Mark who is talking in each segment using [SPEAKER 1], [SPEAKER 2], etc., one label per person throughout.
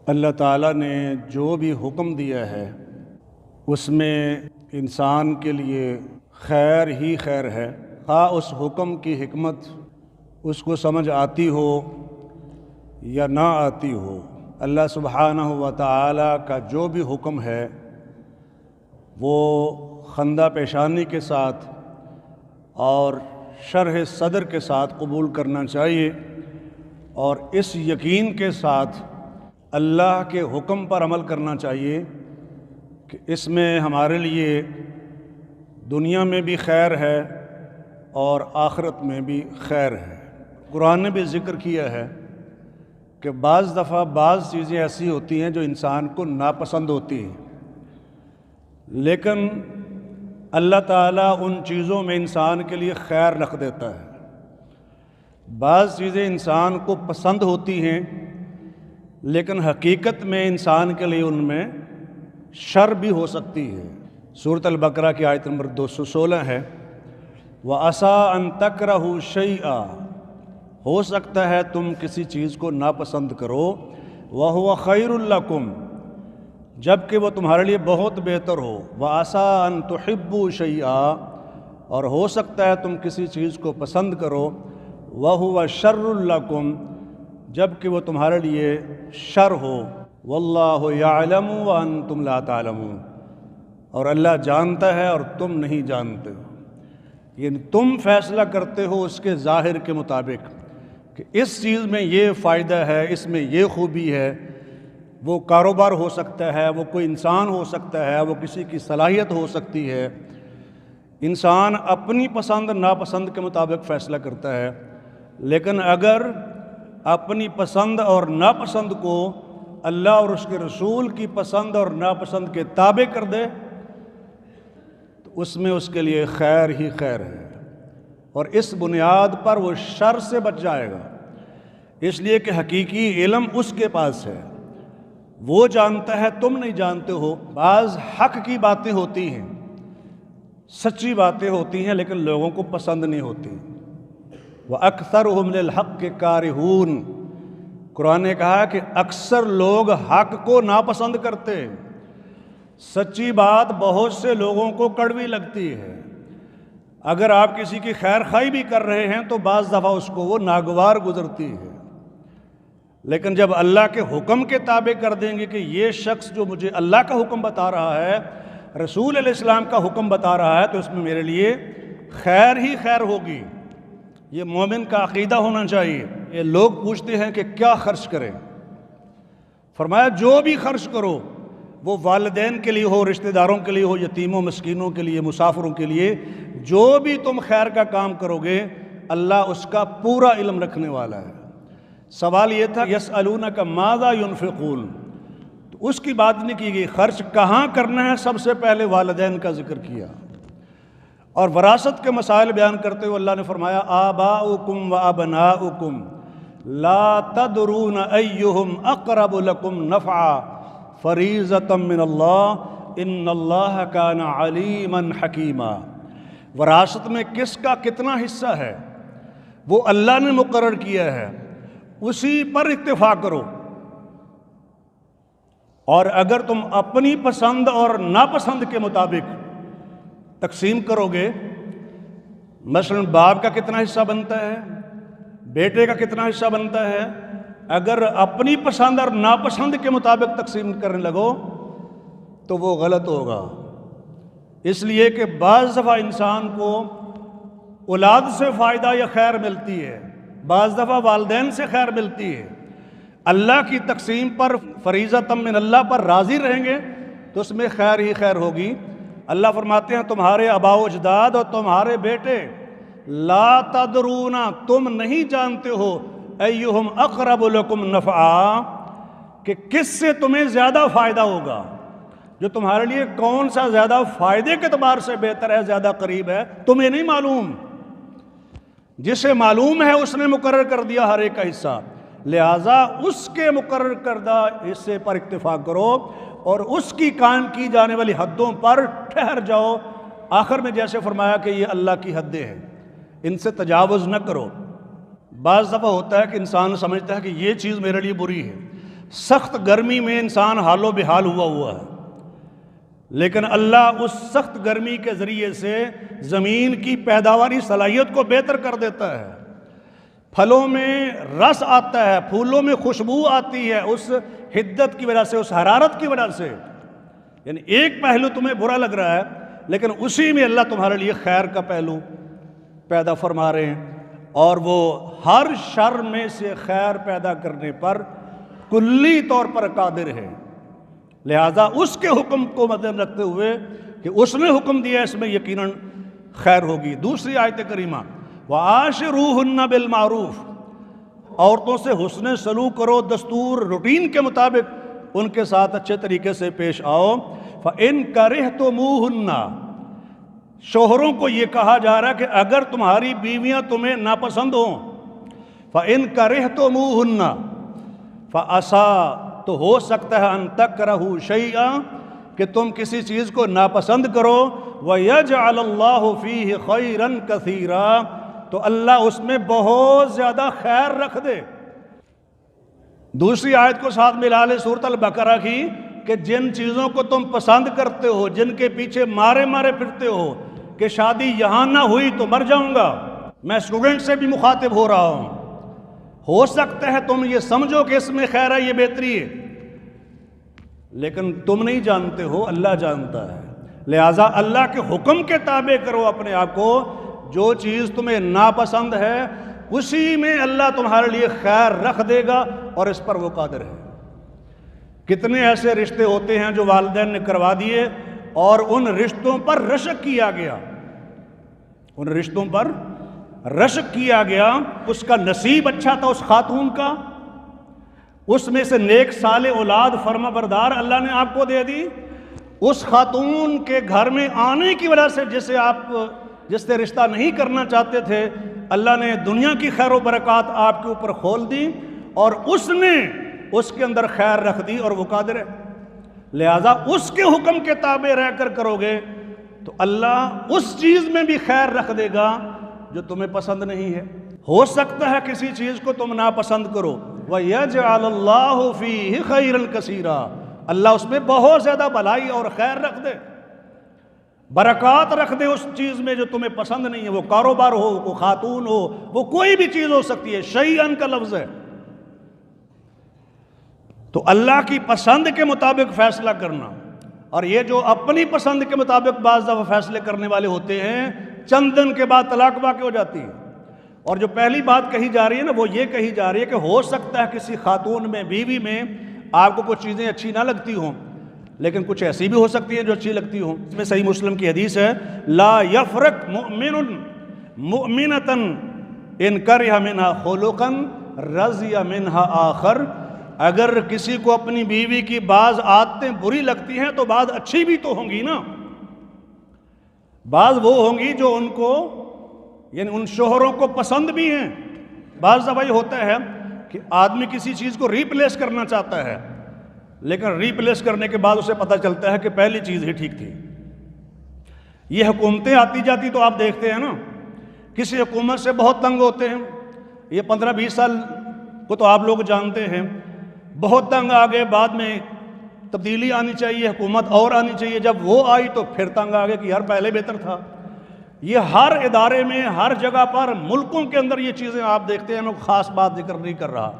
[SPEAKER 1] اللہ تعالیٰ نے جو بھی حکم دیا ہے اس میں انسان کے لیے خیر ہی خیر ہے، خواہ اس حکم کی حکمت اس کو سمجھ آتی ہو یا نہ آتی ہو۔ اللہ سبحانہ و تعالیٰ کا جو بھی حکم ہے وہ خندہ پیشانی کے ساتھ اور شرح صدر کے ساتھ قبول کرنا چاہیے، اور اس یقین کے ساتھ اللہ کے حکم پر عمل کرنا چاہیے کہ اس میں ہمارے لیے دنیا میں بھی خیر ہے اور آخرت میں بھی خیر ہے۔ قرآن نے بھی ذکر کیا ہے کہ بعض دفعہ بعض چیزیں ایسی ہوتی ہیں جو انسان کو ناپسند ہوتی ہیں، لیکن اللہ تعالیٰ ان چیزوں میں انسان کے لیے خیر رکھ دیتا ہے۔ بعض چیزیں انسان کو پسند ہوتی ہیں لیکن حقیقت میں انسان کے لیے ان میں شر بھی ہو سکتی ہے۔ سورۃ البقرہ کی آیت نمبر 216 ہے، وَعَسَىٰ أَن تَكْرَهُوا شَيْئًا، ہو سکتا ہے تم کسی چیز کو ناپسند کرو، وَهُوَ خَيْرٌ لَكُمْ، جب کہ وہ تمہارے لیے بہت بہتر ہو، وَعَسَىٰ أَن تُحِبُّوا شَيْئًا، اور ہو سکتا ہے تم کسی چیز کو پسند کرو، وَهُوَ شَرٌّ لَكُمْ، جب کہ وہ تمہارے لیے شر ہو، وَاللَّهُ يَعْلَمُ وَأَنْتُمْ لَا تَعْلَمُونَ، اور اللہ جانتا ہے اور تم نہیں جانتے ہو۔ یعنی تم فیصلہ کرتے ہو اس کے ظاہر کے مطابق کہ اس چیز میں یہ فائدہ ہے، اس میں یہ خوبی ہے۔ وہ کاروبار ہو سکتا ہے، وہ کوئی انسان ہو سکتا ہے، وہ کسی کی صلاحیت ہو سکتی ہے۔ انسان اپنی پسند ناپسند کے مطابق فیصلہ کرتا ہے، لیکن اگر اپنی پسند اور ناپسند کو اللہ اور اس کے رسول کی پسند اور ناپسند کے تابع کر دے تو اس میں اس کے لیے خیر ہی خیر ہے، اور اس بنیاد پر وہ شر سے بچ جائے گا، اس لیے کہ حقیقی علم اس کے پاس ہے، وہ جانتا ہے، تم نہیں جانتے ہو۔ بعض حق کی باتیں ہوتی ہیں، سچی باتیں ہوتی ہیں، لیکن لوگوں کو پسند نہیں ہوتی۔ وَأَكْثَرُهُمْ لِلْحَقِّ كَارِهُونَ، قرآن نے کہا کہ اکثر لوگ حق کو ناپسند کرتے ہیں۔ سچی بات بہت سے لوگوں کو کڑوی لگتی ہے، اگر آپ کسی کی خیر خواہی بھی کر رہے ہیں تو بعض دفعہ اس کو وہ ناگوار گزرتی ہے، لیکن جب اللہ کے حکم کے تابع کر دیں گے کہ یہ شخص جو مجھے اللہ کا حکم بتا رہا ہے، رسول علیہ السلام کا حکم بتا رہا ہے، تو اس میں میرے لیے خیر ہی خیر ہوگی۔ یہ مومن کا عقیدہ ہونا چاہیے۔ یہ لوگ پوچھتے ہیں کہ کیا خرچ کریں، فرمایا جو بھی خرچ کرو وہ والدین کے لیے ہو، رشتہ داروں کے لیے ہو، یتیموں مسکینوں کے لیے، مسافروں کے لیے، جو بھی تم خیر کا کام کرو گے اللہ اس کا پورا علم رکھنے والا ہے۔ سوال یہ تھا یسألونک ماذا ينفقون، تو اس کی بات نہیں کی گئی، خرچ کہاں کرنا ہے سب سے پہلے والدین کا ذکر کیا، اور وراثت کے مسائل بیان کرتے ہوئے اللہ نے فرمایا آباؤکم و ابناؤکم لا تدرون ایہم اقرب لکم نفعا فریضۃ من اللہ ان اللہ کان علیما حکیما۔ وراثت میں کس کا کتنا حصہ ہے وہ اللہ نے مقرر کیا ہے، اسی پر اکتفا کرو، اور اگر تم اپنی پسند اور ناپسند کے مطابق تقسیم کرو گے، مثلا باپ کا کتنا حصہ بنتا ہے، بیٹے کا کتنا حصہ بنتا ہے، اگر اپنی پسند اور ناپسند کے مطابق تقسیم کرنے لگو تو وہ غلط ہوگا۔ اس لیے کہ بعض دفعہ انسان کو اولاد سے فائدہ یا خیر ملتی ہے، بعض دفعہ والدین سے خیر ملتی ہے۔ اللہ کی تقسیم پر فریضۃ من اللہ پر راضی رہیں گے تو اس میں خیر ہی خیر ہوگی۔ اللہ فرماتے ہیں تمہارے آباء و اجداد اور تمہارے بیٹے لا تدرون، تم نہیں جانتے ہو، ایہم اقرب لکم نفعا، کہ کس سے تمہیں زیادہ فائدہ ہوگا، جو تمہارے لیے کون سا زیادہ فائدے کے اعتبار سے بہتر ہے، زیادہ قریب ہے، تمہیں نہیں معلوم۔ جسے معلوم ہے اس نے مقرر کر دیا ہر ایک کا حصہ، لہٰذا اس کے مقرر کردہ حصے پر اکتفا کرو اور اس کی قائم کی جانے والی حدوں پر ٹھہر جاؤ۔ آخر میں جیسے فرمایا کہ یہ اللہ کی حدیں ہیں، ان سے تجاوز نہ کرو۔ بعض دفعہ ہوتا ہے کہ انسان سمجھتا ہے کہ یہ چیز میرے لیے بری ہے، سخت گرمی میں انسان حال و بحال ہوا ہے، لیکن اللہ اس سخت گرمی کے ذریعے سے زمین کی پیداواری صلاحیت کو بہتر کر دیتا ہے، پھلوں میں رس آتا ہے، پھولوں میں خوشبو آتی ہے اس حدت کی وجہ سے، اس حرارت کی وجہ سے۔ یعنی ایک پہلو تمہیں برا لگ رہا ہے، لیکن اسی میں اللہ تمہارے لیے خیر کا پہلو پیدا فرما رہے ہیں، اور وہ ہر شر میں سے خیر پیدا کرنے پر کلی طور پر قادر ہے۔ لہذا اس کے حکم کو مد نظر رکھتے ہوئے کہ اس نے حکم دیا اس میں یقیناً خیر ہوگی۔ دوسری آیت کریمہ وَعَاشِرُوهُنَّ بِالْمَعْرُوفِ، عورتوں سے حسن سلوک کرو، دستور روٹین کے مطابق ان کے ساتھ اچھے طریقے سے پیش آؤ۔ فَإِن كَرِهْتُمُوهُنَّ، شوہروں کو یہ کہا جا رہا ہے کہ اگر تمہاری بیویاں تمہیں ناپسند ہوں، فَإِن كَرِهْتُمُوهُنَّ فَعَسَىٰ، تو ہو سکتا ہے ان تکرہوا شیئا، کہ تم کسی چیز کو ناپسند کرو، وَيَجْعَلَ اللَّهُ فِيهِ خَيْرًا كَثِيرًا، تو اللہ اس میں بہت زیادہ خیر رکھ دے۔ دوسری آیت کو ساتھ ملا لے سورۃ البقرہ کی، کہ جن چیزوں کو تم پسند کرتے ہو، جن کے پیچھے مارے پھرتے ہو کہ شادی یہاں نہ ہوئی تو مر جاؤں گا، میں اسٹوڈنٹ سے بھی مخاطب ہو رہا ہوں، ہو سکتا ہے تم یہ سمجھو کہ اس میں خیر ہے، یہ بہتری ہے، لیکن تم نہیں جانتے ہو، اللہ جانتا ہے۔ لہٰذا اللہ کے حکم کے تابع کرو اپنے آپ کو، جو چیز تمہیں ناپسند ہے اسی میں اللہ تمہارے لیے خیر رکھ دے گا، اور اس پر وہ قادر ہے۔ کتنے ایسے رشتے ہوتے ہیں جو والدین نے کروا دیے اور ان رشتوں پر رشک کیا گیا، ان رشتوں پر رشک کیا گیا، اس کا نصیب اچھا تھا اس خاتون کا، اس میں سے نیک صالح اولاد فرما بردار اللہ نے آپ کو دے دی، اس خاتون کے گھر میں آنے کی وجہ سے جس سے رشتہ نہیں کرنا چاہتے تھے، اللہ نے دنیا کی خیر و برکات آپ کے اوپر کھول دی، اور اس نے اس کے اندر خیر رکھ دی، اور وہ قادر ہے۔ لہٰذا اس کے حکم کے تابع رہ کر کرو گے تو اللہ اس چیز میں بھی خیر رکھ دے گا جو تمہیں پسند نہیں ہے۔ ہو سکتا ہے کسی چیز کو تم ناپسند کرو، وَيَجْعَلَ اللَّهُ فِيهِ خَيْرًا كَثِيرًا، اللہ اس میں بہت زیادہ بھلائی اور خیر رکھ دے، برکات رکھ دے اس چیز میں جو تمہیں پسند نہیں ہے، وہ کاروبار ہو، وہ خاتون ہو، وہ کوئی بھی چیز ہو سکتی ہے، شیئن کا لفظ ہے۔ تو اللہ کی پسند کے مطابق فیصلہ کرنا، اور یہ جو اپنی پسند کے مطابق بعض دفعہ فیصلے کرنے والے ہوتے ہیں، چند دن کے بعد طلاق واقع ہو جاتی ہے۔ اور جو پہلی بات کہی جا رہی ہے نا، وہ یہ کہی جا رہی ہے کہ ہو سکتا ہے کسی خاتون میں، بیوی میں آپ کو کچھ چیزیں اچھی نہ لگتی ہوں، لیکن کچھ ایسی بھی ہو سکتی ہیں جو اچھی لگتی ہوں۔ اس میں صحیح مسلم کی حدیث ہے، لا یفرق مؤمن مؤمنۃ ان کرہ منہا خلقا رضی منہا آخر، اگر کسی کو اپنی بیوی کی بعض عادتیں بری لگتی ہیں تو بعض اچھی بھی تو ہوں گی نا، بعض وہ ہوں گی جو ان کو، یعنی ان شوہروں کو پسند بھی ہیں۔ بعض دفعہ یہ ہوتا ہے کہ آدمی کسی چیز کو ریپلیس کرنا چاہتا ہے، لیکن ریپلیس کرنے کے بعد اسے پتہ چلتا ہے کہ پہلی چیز ہی ٹھیک تھی۔ یہ حکومتیں آتی جاتی تو آپ دیکھتے ہیں نا، کسی حکومت سے بہت تنگ ہوتے ہیں، یہ 15-20 سال کو تو آپ لوگ جانتے ہیں، بہت تنگ آ گئے، بعد میں تبدیلی آنی چاہیے، حکومت اور آنی چاہیے، جب وہ آئی تو پھر تنگ آ گئے کہ یار پہلے بہتر تھا۔ یہ ہر ادارے میں، ہر جگہ پر، ملکوں کے اندر یہ چیزیں آپ دیکھتے ہیں، میں خاص بات ذکر نہیں کر رہا۔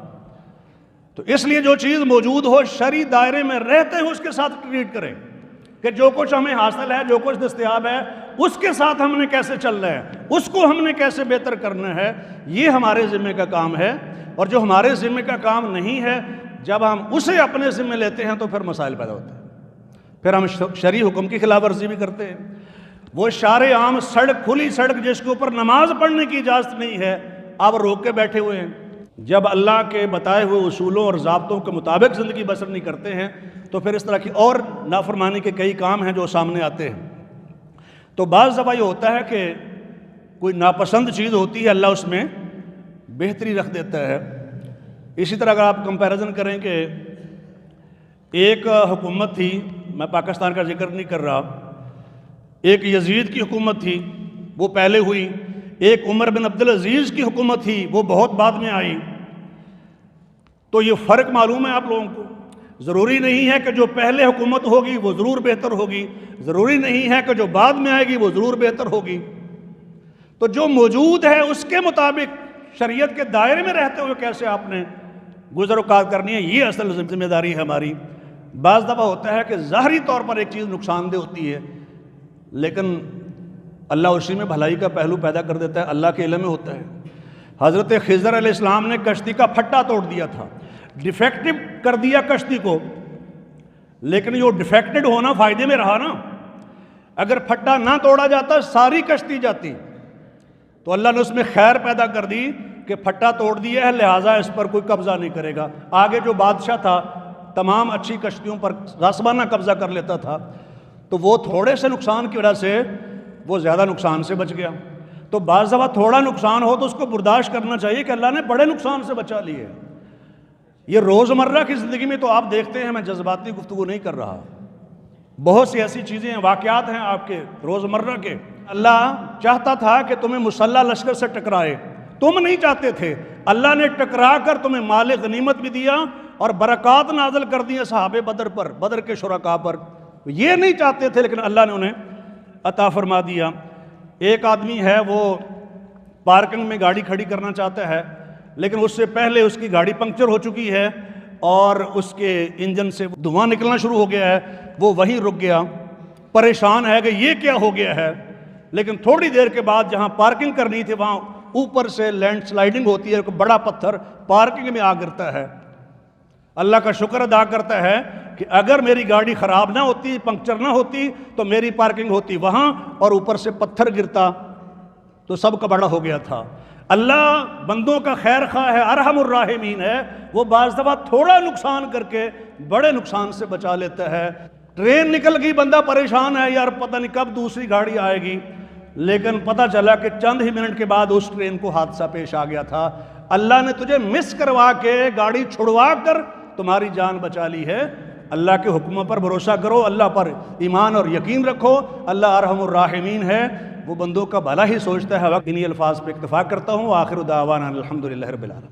[SPEAKER 1] تو اس لیے جو چیز موجود ہو، شرعی دائرے میں رہتے ہوئے اس کے ساتھ ٹریٹ کریں، کہ جو کچھ ہمیں حاصل ہے، جو کچھ دستیاب ہے، اس کے ساتھ ہم نے کیسے چلنا ہے، اس کو ہم نے کیسے بہتر کرنا ہے، یہ ہمارے ذمہ کا کام ہے۔ اور جو ہمارے ذمہ کا کام نہیں ہے، جب ہم اسے اپنے ذمہ لیتے ہیں تو پھر مسائل پیدا ہوتے ہیں، پھر ہم شرعی حکم کی خلاف ورزی بھی کرتے ہیں۔ وہ شارع عام، سڑک، کھلی سڑک جس کے اوپر نماز پڑھنے کی اجازت نہیں ہے، آپ روک کے بیٹھے ہوئے ہیں۔ جب اللہ کے بتائے ہوئے اصولوں اور ضابطوں کے مطابق زندگی بسر نہیں کرتے ہیں تو پھر اس طرح کی اور نافرمانی کے کئی کام ہیں جو سامنے آتے ہیں۔ تو بعض دفعہ یہ ہوتا ہے کہ کوئی ناپسند چیز ہوتی ہے، اللہ اس میں بہتری رکھ دیتا ہے۔ اسی طرح اگر آپ کمپیریزن کریں کہ ایک حکومت تھی، میں پاکستان کا ذکر نہیں کر رہا، ایک یزید کی حکومت تھی، وہ پہلے ہوئی، ایک عمر بن عبدالعزیز کی حکومت تھی، وہ بہت بعد میں آئی۔ تو یہ فرق معلوم ہے آپ لوگوں کو؟ ضروری نہیں ہے کہ جو پہلے حکومت ہوگی وہ ضرور بہتر ہوگی، ضروری نہیں ہے کہ جو بعد میں آئے گی وہ ضرور بہتر ہوگی۔ تو جو موجود ہے اس کے مطابق شریعت کے دائرے میں رہتے ہوئے کیسے آپ نے گزر اوقات کرنی ہے، یہ اصل ذمہ داری ہے ہماری۔ بعض دفعہ ہوتا ہے کہ ظاہری طور پر ایک چیز نقصان دہ ہوتی ہے، لیکن اللہ اسی میں بھلائی کا پہلو پیدا کر دیتا ہے، اللہ کے علم میں ہوتا ہے۔ حضرت خضر علیہ السلام نے کشتی کا پھٹا توڑ دیا تھا، ڈیفیکٹو کر دیا کشتی کو، لیکن یہ ڈیفیکٹڈ ہونا فائدے میں رہا نا۔ اگر پھٹا نہ توڑا جاتا ساری کشتی جاتی، تو اللہ نے اس میں خیر پیدا کر دی کہ پھٹا توڑ دیا ہے، لہٰذا اس پر کوئی قبضہ نہیں کرے گا۔ آگے جو بادشاہ تھا تمام اچھی کشتیوں پر غصبانہ قبضہ کر لیتا تھا، تو وہ تھوڑے سے نقصان کی وجہ سے وہ زیادہ نقصان سے بچ گیا۔ تو بعض دفعہ تھوڑا نقصان ہو تو اس کو برداشت کرنا چاہیے کہ اللہ نے بڑے نقصان سے بچا لیے۔ یہ روزمرہ کی زندگی میں تو آپ دیکھتے ہیں، میں جذباتی گفتگو نہیں کر رہا، بہت سی ایسی چیزیں ہیں، واقعات ہیں آپ کے روزمرہ کے۔ اللہ چاہتا تھا کہ تمہیں مسلح لشکر سے ٹکرائے، تم نہیں چاہتے تھے، اللہ نے ٹکرا کر تمہیں مال غنیمت بھی دیا اور برکات نازل کر دی صحابہ بدر پر، بدر کے شرکاء پر۔ یہ نہیں چاہتے تھے لیکن اللہ نے انہیں عطا فرما دیا۔ ایک آدمی ہے، وہ پارکنگ میں گاڑی کھڑی کرنا چاہتا ہے، لیکن اس سے پہلے اس کی گاڑی پنکچر ہو چکی ہے اور اس کے انجن سے دھواں نکلنا شروع ہو گیا ہے۔ وہ وہیں رک گیا، پریشان ہے کہ یہ کیا ہو گیا ہے۔ لیکن تھوڑی دیر کے بعد جہاں پارکنگ کرنی تھی وہاں اوپر سے لینڈ سلائیڈنگ ہوتی ہے، کوئی بڑا پتھر پارکنگ میں آ گرتا ہے۔ اللہ کا شکر ادا کرتا ہے کہ اگر میری گاڑی خراب نہ ہوتی، پنکچر نہ ہوتی، تو میری پارکنگ ہوتی وہاں اور اوپر سے پتھر گرتا تو سب کا بڑا ہو گیا تھا۔ اللہ بندوں کا خیر خواہ ہے، ارحم الراحمین ہے، وہ بعض دفعہ تھوڑا نقصان کر کے بڑے نقصان سے بچا لیتا ہے۔ ٹرین نکل گئی، بندہ پریشان ہے، یار پتہ نہیں کب دوسری گاڑی آئے گی، لیکن پتہ چلا کہ چند ہی منٹ کے بعد اس ٹرین کو حادثہ پیش آ گیا تھا۔ اللہ نے تجھے مس کروا کے گاڑی چھڑوا کر تمہاری جان بچا لی ہے۔ اللہ کے حکموں پر بھروسہ کرو، اللہ پر ایمان اور یقین رکھو، اللہ ارحم الراحمین ہے، وہ بندوں کا بھلا ہی سوچتا ہے۔ وقت انہی الفاظ پہ اکتفا کرتا ہوں، آخر دعوانا الحمدللہ رب العالمین۔